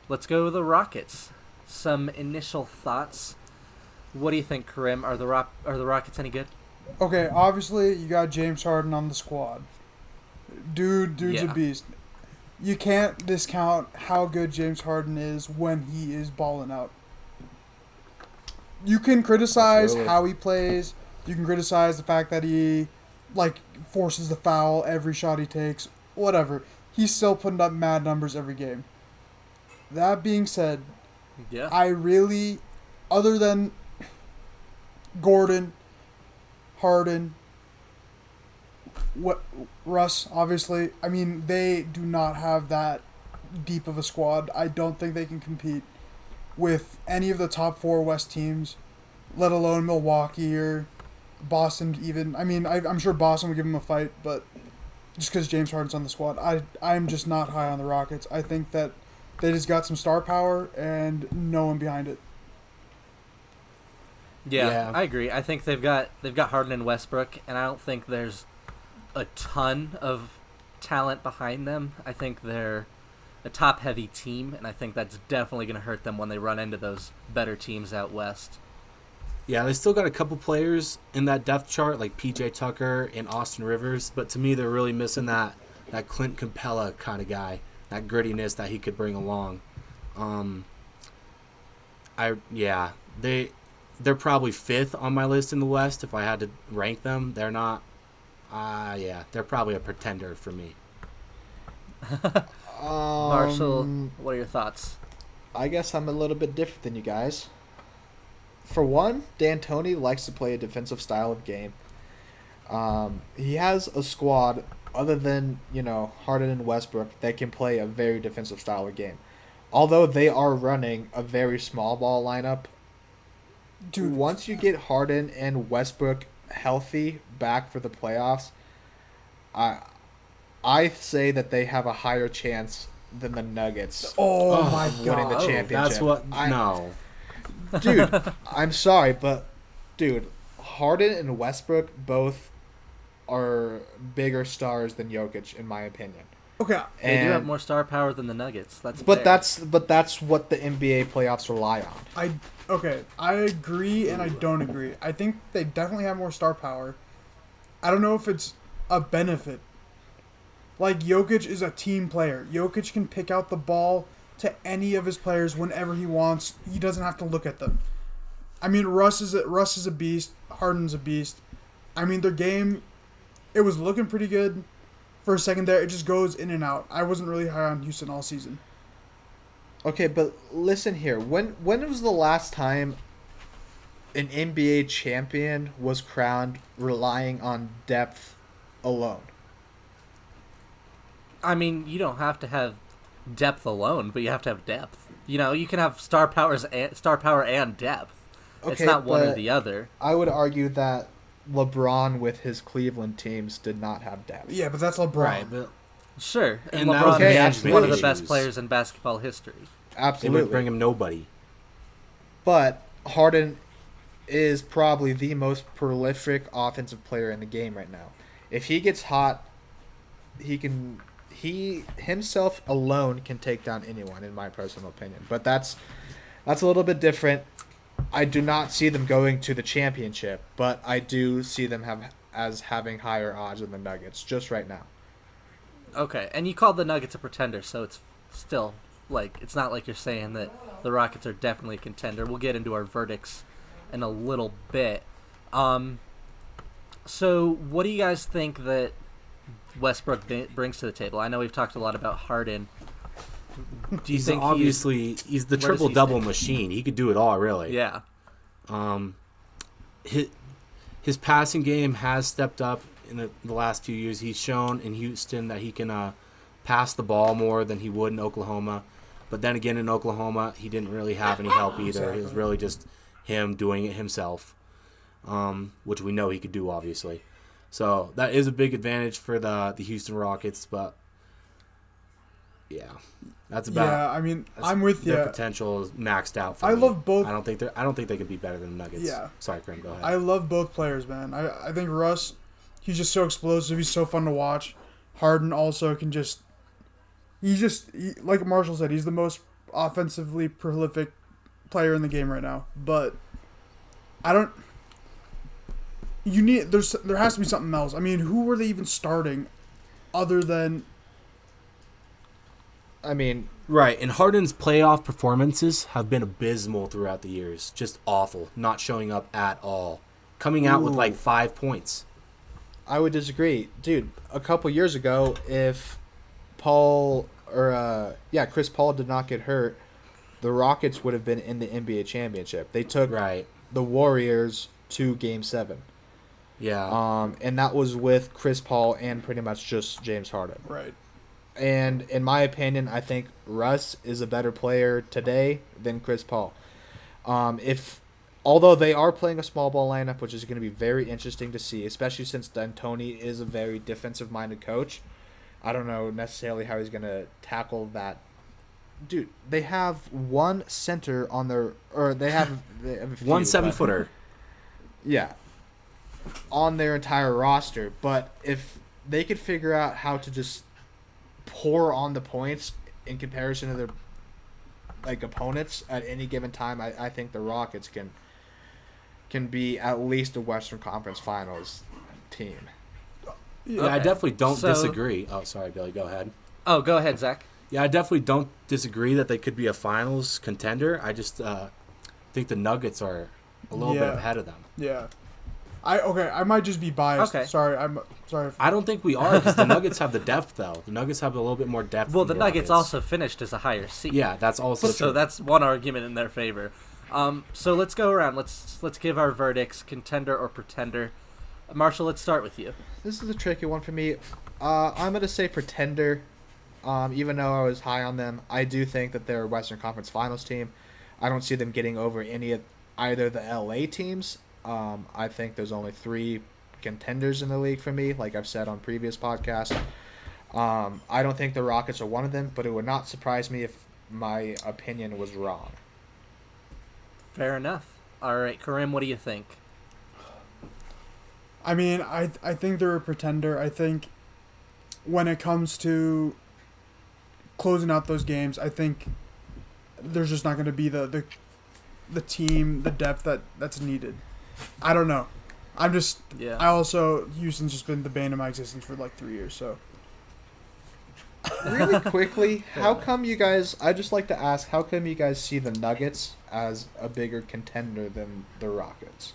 let's go with the Rockets. Some initial thoughts. What do you think, Karim? Are the Rockets any good? Okay, obviously you got James Harden on the squad. Dude's a Yeah. beast. You can't discount how good James Harden is when he is balling out. You can criticize Absolutely. how he plays. You can criticize the fact that he like forces the foul every shot he takes. Whatever. He's still putting up mad numbers every game. That being said, Yeah. I really, other than Gordon, Harden, what Russ, obviously. I mean, they do not have that deep of a squad. I don't think they can compete with any of the top four West teams, let alone Milwaukee or Boston. Even I mean, I'm sure Boston would give them a fight, but just because James Harden's on the squad, I'm just not high on the Rockets. I think that they just got some star power and no one behind it. Yeah, Yeah. I agree. I think they've got Harden and Westbrook, and I don't think there's a ton of talent behind them. I think they're a top-heavy team, and I think that's definitely going to hurt them when they run into those better teams out west. Yeah, they still got a couple players in that depth chart, like PJ Tucker and Austin Rivers, but to me, they're really missing that Clint Capella kind of guy, that grittiness that he could bring along. They're probably fifth on my list in the West if I had to rank them. They're not. They're probably a pretender for me. Marshall, what are your thoughts? I guess I'm a little bit different than you guys. For one, D'Antoni likes to play a defensive style of game. He has a squad other than, Harden and Westbrook that can play a very defensive style of game. Although they are running a very small ball lineup, Dude, once you get Harden and Westbrook healthy back for the playoffs, I say that they have a higher chance than the Nuggets oh my of winning the god. championship. That's what. I- No. Dude, I'm sorry, but Harden and Westbrook both are bigger stars than Jokic, in my opinion. Okay, They do have And more star power than the Nuggets. That's but fair. that's what the NBA playoffs rely on. I agree and I don't agree. I think they definitely have more star power. I don't know if it's a benefit. Like Jokic is a team player. Jokic can pick out the ball to any of his players whenever he wants. He doesn't have to look at them. I mean, Russ is a beast. Harden's a beast. I mean, their game, it was looking pretty good for a second there. It just goes in and out. I wasn't really high on Houston all season. Okay, but listen here. When was the last time an NBA champion was crowned relying on depth alone? I mean, you don't have to have depth alone, but you have to have depth. You can have star power and depth. It's Okay, not one or but the other. I would argue that LeBron with his Cleveland teams did not have depth. Yeah, but that's LeBron. Right, but Sure, and And that LeBron was is management one of the issues. best players in basketball history. they Absolutely. would bring him nobody. But Harden is probably the most prolific offensive player in the game right now. If he gets hot, he himself alone can take down anyone, in my personal opinion. But that's a little bit different. I do not see them going to the championship, but I do see them as having higher odds than the Nuggets just right now. Okay, and you called the Nuggets a pretender, so it's still, it's not like you're saying that the Rockets are definitely a contender. We'll get into our verdicts in a little bit. So what do you guys think that Westbrook brings to the table? I know we've talked a lot about Harden. Do you think He's the where does he triple double stand? machine. He could do it all, really. Yeah. His passing game has stepped up in the last few years. He's shown in Houston that he can pass the ball more than he would in Oklahoma. But then again, in Oklahoma, he didn't really have any help either. It was really just him doing it himself, which we know he could do, obviously. So that is a big advantage for the Houston Rockets. But yeah, that's about. Yeah, I mean, I'm with you. Their potential is maxed out. For I me. love both. I don't think they could be better than the Nuggets. Yeah. Sorry, Karim, go ahead. I love both players, man. I think Russ, he's just so explosive. He's so fun to watch. Harden also can like Marshall said, he's the most offensively prolific player in the game right now, but I don't. There has to be something else. I mean, who were they even starting, other than? I mean, Right, and Harden's playoff performances have been abysmal throughout the years. Just awful. Not showing up at all. Coming out with like 5 points. I would disagree, dude. A couple years ago, if Chris Paul did not get hurt, the Rockets would have been in the NBA championship. They took Right. the Warriors to Game 7. Yeah. And that was with Chris Paul and pretty much just James Harden. Right. And in my opinion, I think Russ is a better player today than Chris Paul. Although they are playing a small ball lineup, which is going to be very interesting to see, especially since D'Antoni is a very defensive minded coach. I don't know necessarily how he's going to tackle that. Dude, they have one center on their, or they have a few, One but- 7-footer. Yeah, on their entire roster. But if they could figure out how to just pour on the points in comparison to their opponents at any given time, I think the Rockets can be at least a Western Conference Finals team. Yeah, I Okay. definitely don't So- disagree. Oh, sorry, Billy. Go ahead. Oh, go ahead, Zach. Yeah, I definitely don't disagree that they could be a finals contender. I just think the Nuggets are a little bit Yeah. ahead of them. Yeah. I might just be biased. Okay. Sorry, I'm sorry. I don't think we are because the Nuggets have the depth, though. The Nuggets have a little bit more depth. Well, the than Nuggets Rockets. also finished as a higher seed. Yeah, that's also So true. that's one argument in their favor. So let's go around. Let's give our verdicts: contender or pretender. Marshall, let's start with you. This is a tricky one for me. I'm going to say Pretender. Even though I was high on them, I do think that they're a Western Conference Finals team. I don't see them getting over any of either the LA teams. I think there's only 3 contenders in the league for me, like I've said on previous podcasts. I don't think the Rockets are one of them, but it would not surprise me if my opinion was wrong. Fair enough. All right, Karim, what do you think? I mean, I think they're a pretender. I think when it comes to closing out those games, I think there's just not going to be the team, the depth that's needed. I don't know. Yeah. I also, Houston's just been the bane of my existence for like 3 years, so. Really quickly, how come you guys, I'd just like to ask, how come you guys see the Nuggets as a bigger contender than the Rockets?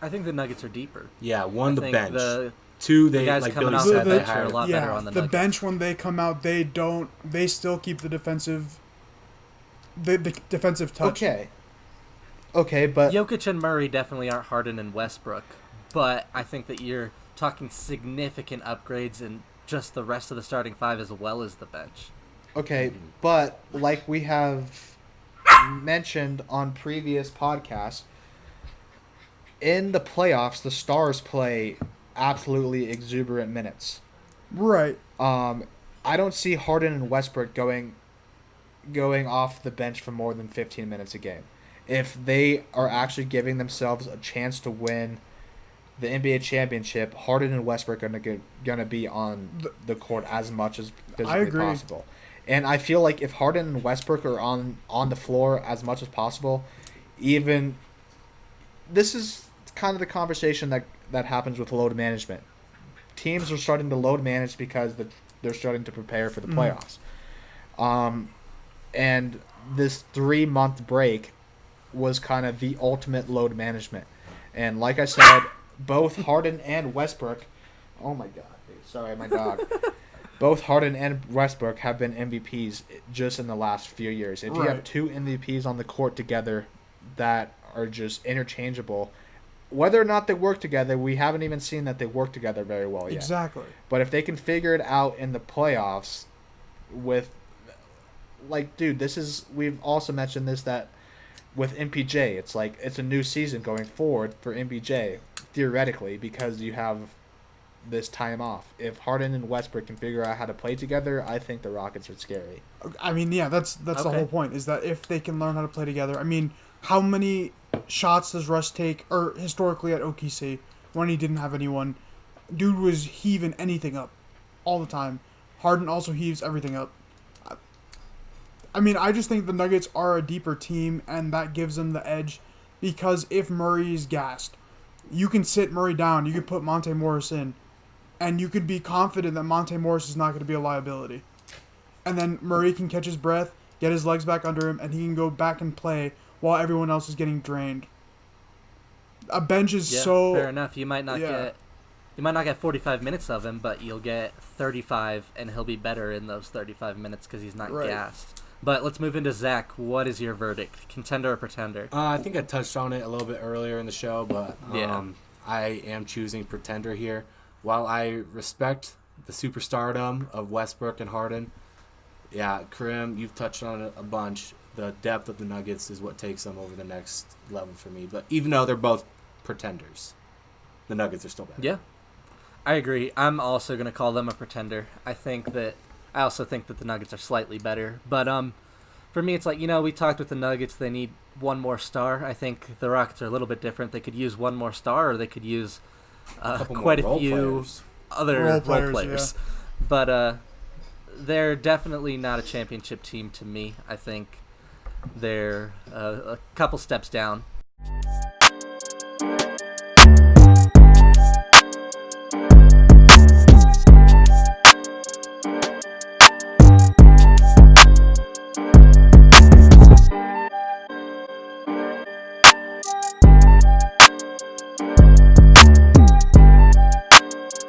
I think the Nuggets are deeper. Yeah, one, I the think bench. the 2, the they, guys like coming Billy off said, that they bench are a hired. lot better on the Nuggets. bench when they come out, they still keep the defensive touch. Okay, but Jokic and Murray definitely aren't Harden and Westbrook, but I think that you're talking significant upgrades in just the rest of the starting 5 as well as the bench. okay, but like we have mentioned on previous podcasts, in the playoffs, the stars play absolutely exuberant minutes. Right. I don't see Harden and Westbrook going off the bench for more than 15 minutes a game. If they are actually giving themselves a chance to win the NBA championship, Harden and Westbrook are gonna be on the court as much as physically agree. possible. And I feel like if Harden and Westbrook are on the floor as much as possible, even this is kind of the conversation that happens with load management. Teams are starting to load manage because they're starting to prepare for the playoffs. And this 3-month break was kind of the ultimate load management. And like I said, both Harden and Westbrook, oh my God, sorry, my dog. Both Harden and Westbrook have been MVPs just in the last few years. If you have Right. 2 MVPs on the court together that are just interchangeable, whether or not they work together, we haven't even seen that they work together very well yet. Exactly. But if they can figure it out in the playoffs with, like, dude, we've also mentioned this, that with MPJ, it's like, it's a new season going forward for MPJ, theoretically, because you have this time off. If Harden and Westbrook can figure out how to play together, I think the Rockets are scary. I mean, yeah, that's the Okay. whole point, is that if they can learn how to play together. I mean, how many shots does Russ take, or historically at OKC, when he didn't have anyone? Dude was heaving anything up all the time. Harden also heaves everything up. I mean, I just think the Nuggets are a deeper team, and that gives them the edge because if Murray is gassed, you can sit Murray down, you can put Monte Morris in, and you could be confident that Monte Morris is not going to be a liability. And then Murray can catch his breath, get his legs back under him, and he can go back and play while everyone else is getting drained. A bench is so... fair enough. You might not get 45 minutes of him, but you'll get 35, and he'll be better in those 35 minutes because he's not gassed. But let's move into Zach. What is your verdict? Contender or pretender? I think I touched on it a little bit earlier in the show, but I am choosing pretender here. While I respect the superstardom of Westbrook and Harden, Karim, you've touched on it a bunch. The depth of the Nuggets is what takes them over the next level for me. But even though they're both pretenders, the Nuggets are still better. Yeah, I agree. I'm also going to call them a pretender. I also think that the Nuggets are slightly better. But for me, it's like, we talked with the Nuggets. They need one more star. I think the Rockets are a little bit different. They could use one more star, or they could use quite a few other role players. Yeah. But they're definitely not a championship team to me. I think they're a couple steps down